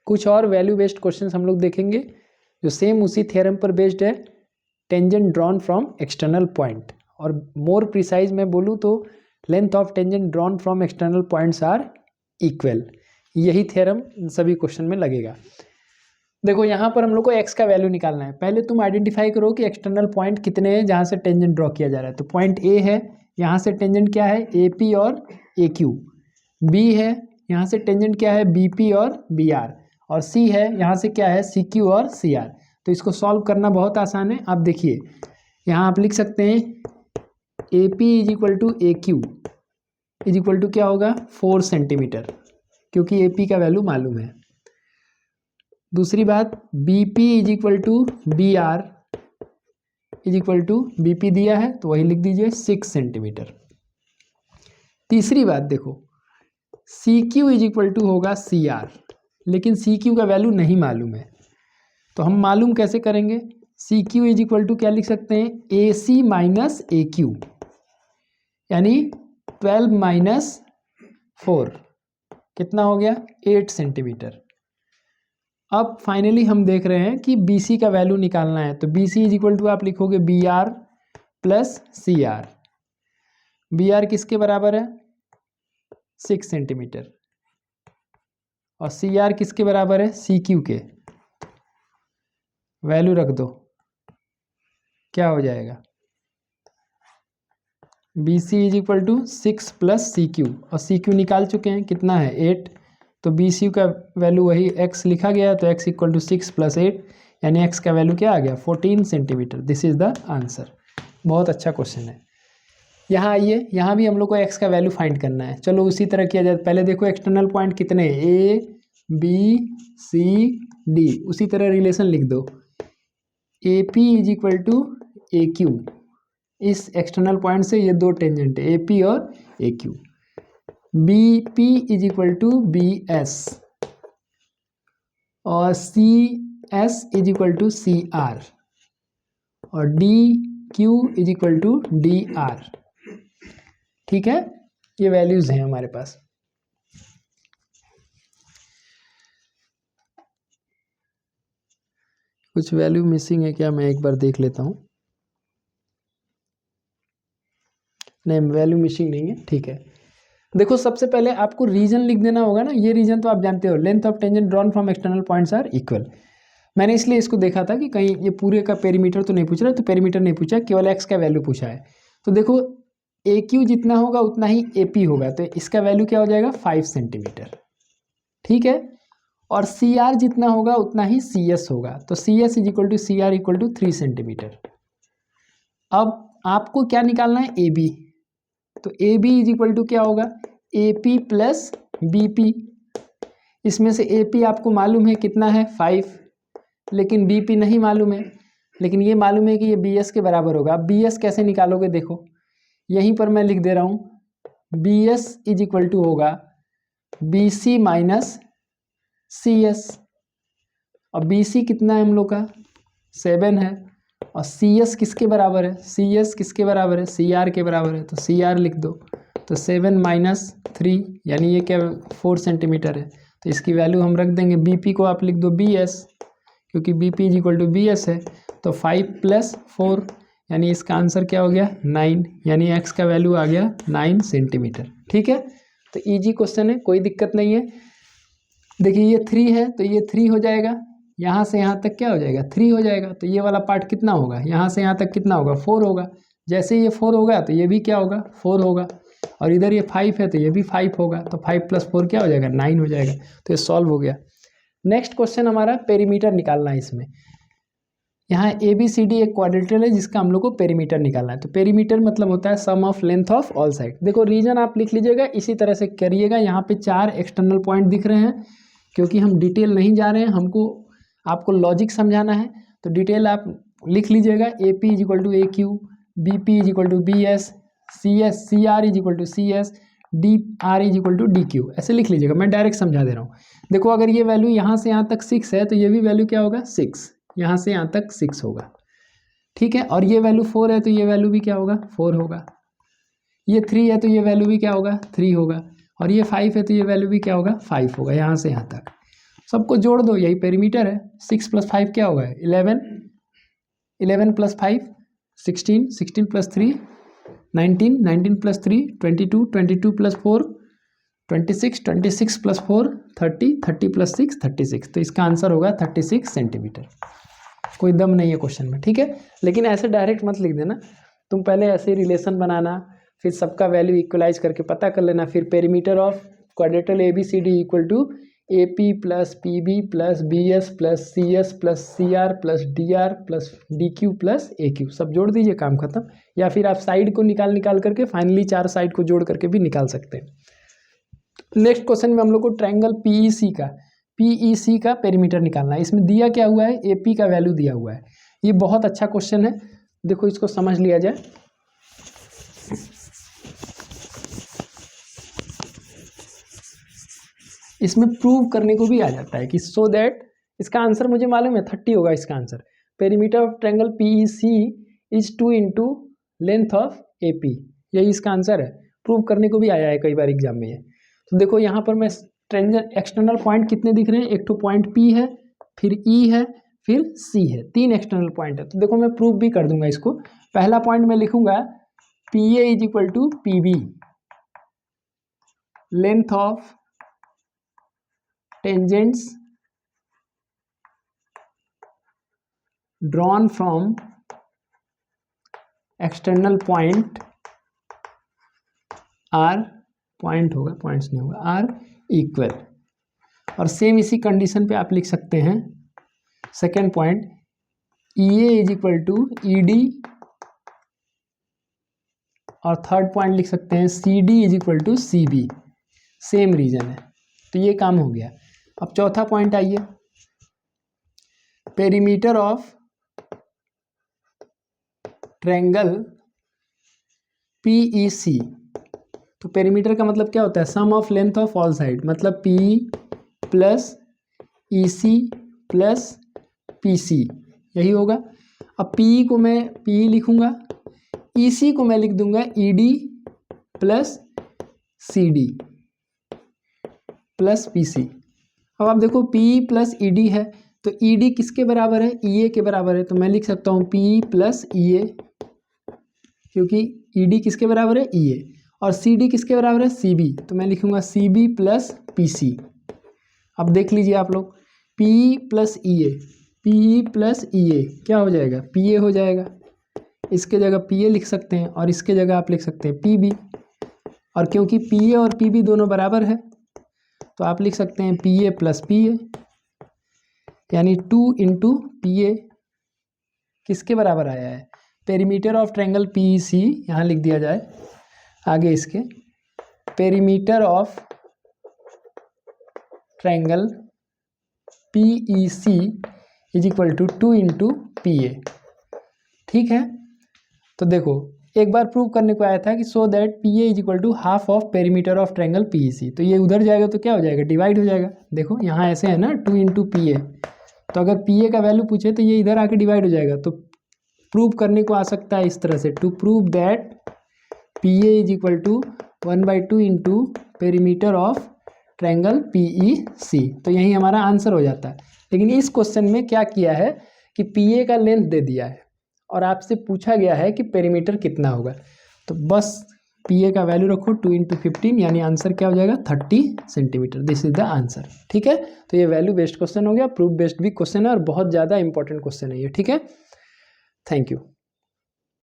कुछ और value based questions हम लोग देखेंगे जो सेम उसी थ्योरम पर बेस्ड है, tangent drawn from external point. और मोर प्रिसाइज मैं बोलूँ तो length of tangent drawn from external points are equal. यही थ्योरम सभी क्वेश्चन में लगेगा। देखो यहाँ पर हम लोग को x का वैल्यू निकालना है। पहले तुम आइडेंटिफाई करो कि एक्सटर्नल पॉइंट कितने हैं जहाँ से टेंजेंट ड्रॉ किया जा रहा है। तो पॉइंट A है, यहाँ से टेंजेंट क्या है AP और AQ। B है, यहाँ से टेंजेंट क्या है BP और BR। और C है, यहाँ से क्या है CQ और CR। तो इसको सॉल्व करना बहुत आसान है। आप देखिए यहाँ आप लिख सकते हैं AP is equal to AQ is equal to क्या होगा 4 सेंटीमीटर, क्योंकि AP का वैल्यू मालूम है। दूसरी बात BP is equal to BR is equal to BP दिया है तो वही लिख दीजिए 6 सेंटीमीटर। तीसरी बात देखो CQ इज इक्वल टू होगा CR, लेकिन CQ का वैल्यू नहीं मालूम है। तो हम मालूम कैसे करेंगे, CQ इज इक्वल टू क्या लिख सकते हैं AC माइनस AQ, यानी 12 माइनस 4 कितना हो गया 8 सेंटीमीटर। अब फाइनली हम देख रहे हैं कि BC का वैल्यू निकालना है। तो BC इज इक्वल टू आप लिखोगे BR प्लस CR। BR किसके बराबर है 6 सेंटीमीटर और CR किसके बराबर है CQ के। वैल्यू रख दो, क्या हो जाएगा BC is equal to 6 plus CQ, और CQ निकाल चुके हैं कितना है 8। तो BC का वैल्यू वही x लिखा गया, तो x इक्वल टू 6 प्लस 8, यानी x का वैल्यू क्या आ गया 14 centimetre. This is the answer. बहुत अच्छा क्वेश्चन है। यहाँ आइए, यहाँ भी हम लोग को x का वैल्यू फाइंड करना है। चलो उसी तरह किया जाए। पहले देखो एक्सटर्नल पॉइंट कितने A B C D, उसी तरह रिलेशन लिख दो AP is equal to AQ। इस एक्सटर्नल पॉइंट से ये दो टेंजेंट है AP और AQ। BP is equal to BS और CS is equal to CR और DQ is equal to DR। ठीक है, ये वैल्यूज हैं हमारे पास। कुछ वैल्यू मिसिंग है क्या, मैं एक बार देख लेता हूँ। नहीं, वैल्यू मिसिंग नहीं है, ठीक है। देखो सबसे पहले आपको रीजन लिख देना होगा ना। ये रीजन तो आप जानते हो, length of tangent drawn from external points are equal. मैंने इसलिए इसको देखा था कि कहीं ये पूरे का पेरीमीटर तो नहीं पूछ रहा, तो पेरीमीटर नहीं पूछा, केवल x का वैल्यू पूछा है। तो देखो AQ जितना होगा उतना ही AP होगा, तो इसका वैल्यू क्या हो जाएगा 5 सेंटीमीटर। ठीक है, और CR जितना होगा उतना ही CS होगा, तो CS is equal to CR equal to 3 centimetre. अब आपको क्या निकालना है AB, तो AB इज इक्वल टू क्या होगा AP प्लस BP। इसमें से AP आपको मालूम है कितना है 5, लेकिन BP नहीं मालूम है, लेकिन ये मालूम है कि ये BS के बराबर होगा। अब BS कैसे निकालोगे, देखो यहीं पर मैं लिख दे रहा हूँ BS इज इक्वल टू होगा BC माइनस CS। और BC कितना है हम लोग का 7 है, और CS किसके बराबर है CS किसके बराबर है CR के बराबर है, तो CR लिख दो। तो 7 माइनस 3 यानी ये क्या 4 सेंटीमीटर है, तो इसकी वैल्यू हम रख देंगे। BP को आप लिख दो BS, क्योंकि BP is equal to BS है। तो 5 प्लस 4 यानी इसका आंसर क्या हो गया 9, यानी x का वैल्यू आ गया 9 सेंटीमीटर। ठीक है, तो इजी क्वेश्चन है, कोई दिक्कत नहीं है। देखिए ये 3 है तो ये 3 हो जाएगा, यहाँ से यहाँ तक क्या हो जाएगा 3 हो जाएगा। तो ये वाला पार्ट कितना होगा, यहाँ से यहाँ तक कितना होगा 4 होगा। जैसे ये 4 होगा तो ये भी क्या होगा 4 होगा, और इधर ये 5 है तो ये भी 5 होगा, तो 5 प्लस 4 क्या हो जाएगा 9 हो जाएगा। तो ये सॉल्व हो गया। नेक्स्ट क्वेश्चन हमारा पेरीमीटर निकालना है। इसमें यहाँ ABCD एक क्वाड्रेंटल है जिसका हम लोग को पेरीमीटर निकालना है। तो पेरीमीटर मतलब होता है sum of length of all side. देखो रीजन आप लिख लीजिएगा, इसी तरह से करिएगा। यहाँ पे 4 एक्सटर्नल पॉइंट दिख रहे हैं, क्योंकि हम डिटेल नहीं जा रहे हैं, हमको आपको लॉजिक समझाना है। तो डिटेल आप लिख लीजिएगा AP is equal to AQ, BP is equal to BS, CR is equal to CS, DR is equal to DQ, ऐसे लिख लीजिएगा। मैं डायरेक्ट समझा दे रहा हूँ। देखो अगर ये वैल्यू यहाँ से यहाँ तक 6 है तो ये भी वैल्यू क्या होगा 6, यहाँ से यहाँ तक 6 होगा। ठीक है, और ये वैल्यू 4 है तो ये वैल्यू भी क्या होगा 4 होगा। ये 3 है तो ये वैल्यू भी क्या होगा 3 होगा, और ये 5 है तो ये वैल्यू भी क्या होगा 5 होगा, यहाँ से यहाँ तक। सबको जोड़ दो, यही पेरीमीटर है। 6 + 5 क्या होगा? 11, 11 + 5 16, 16 + 3 19, 19 + 3 22, 22 + 4 26, 26 + 4 30, 30 + 6 36। तो इसका आंसर होगा 36 सेंटीमीटर। कोई दम नहीं है क्वेश्चन में, ठीक है। लेकिन ऐसे डायरेक्ट मत लिख देना, तुम पहले ऐसे रिलेशन बनाना, फिर सबका वैल्यू इक्वलाइज करके पता कर लेना। फिर perimeter of quadrilateral ABCD = AP + PB + BS + CS + CR + DR + DQ + AQ, सब जोड़ दीजिए, काम खत्म। या फिर आप साइड को निकाल करके फाइनली 4 साइड को जोड़ करके भी निकाल सकते हैं। नेक्स्ट क्वेश्चन में हम लोग को ट्रायंगल PEC का पेरीमीटर निकालना है। इसमें दिया क्या हुआ है? AP का वैल्यू दिया हुआ है। ये बहुत अच्छा क्वेश्चन है, देखो इसको समझ लिया जाए। इसमें प्रूव करने को भी आ जाता है कि सो दैट, इसका आंसर मुझे मालूम है 30 होगा इसका answer. Perimeter of triangle PEC = 2 × length of AP, यही इसका आंसर है। प्रूव करने को भी आया है कई बार एग्जाम में ये। तो देखो यहाँ पर मैं ट्रायंगल एक्सटर्नल पॉइंट कितने दिख रहे हैं? एक तो पॉइंट P है, फिर E है, फिर C है, 3 एक्सटर्नल पॉइंट है। तो देखो मैं प्रूव भी कर दूंगा इसको। पहला पॉइंट मैं लिखूंगा PA = PB, length of tangents drawn from external point are, point होगा, पॉइंट्स नहीं होगा, आर इक्वल। और सेम इसी कंडीशन पे आप लिख सकते हैं सेकेंड पॉइंट EA = ED, और थर्ड पॉइंट लिख सकते हैं CD = CB, सेम रीजन है। तो ये काम हो गया। अब चौथा पॉइंट आइए, पेरीमीटर ऑफ ट्रायंगल PEC। तो पेरीमीटर का मतलब क्या होता है? Sum of length of all side, मतलब PE + EC + PC, यही होगा। अब PE को मैं PE लिखूंगा, EC को मैं लिख दूंगा ED + CD + PC। अब आप देखो PE + ED है, तो ED किसके बराबर है? EA के बराबर है। तो मैं लिख सकता हूँ PE + EA, क्योंकि ED किसके बराबर है? EA। और CD किसके बराबर है? CB। तो मैं लिखूंगा CB + PC। अब देख लीजिए आप लोग, PE + EA, PE + EA क्या हो जाएगा? PA हो जाएगा। इसके जगह PA लिख सकते हैं, और इसके जगह आप लिख सकते हैं PB। और क्योंकि PA और PB दोनों बराबर है, तो आप लिख सकते हैं PA + PA, यानी 2 × PA किसके बराबर आया है? पेरीमीटर ऑफ ट्रायंगल PEC, यहाँ लिख दिया जाए आगे इसके, perimeter of triangle PEC = 2 × PA, ठीक है। तो देखो एक बार प्रूव करने को आया था कि so that PA = half of perimeter of triangle PEC। तो ये उधर जाएगा तो क्या हो जाएगा? डिवाइड हो जाएगा। देखो यहाँ ऐसे है ना, 2 × PA, तो अगर PA का वैल्यू पूछे तो ये इधर आके डिवाइड हो जाएगा। तो प्रूव करने को आ सकता है इस तरह से, to prove that PA = 1/2 × perimeter of triangle PEC। तो यही हमारा आंसर हो जाता है। लेकिन इस क्वेश्चन में क्या किया है कि PA का लेंथ दे दिया है और आपसे पूछा गया है कि पेरीमीटर कितना होगा। तो बस PA का वैल्यू रखो 2 × 15, यानी आंसर क्या हो जाएगा? 30 centimetre. This is the answer, ठीक है। तो ये वैल्यू बेस्ड क्वेश्चन हो गया, प्रूफ बेस्ड भी क्वेश्चन है, और बहुत ज़्यादा इंपॉर्टेंट क्वेश्चन है ये, ठीक है। Thank you.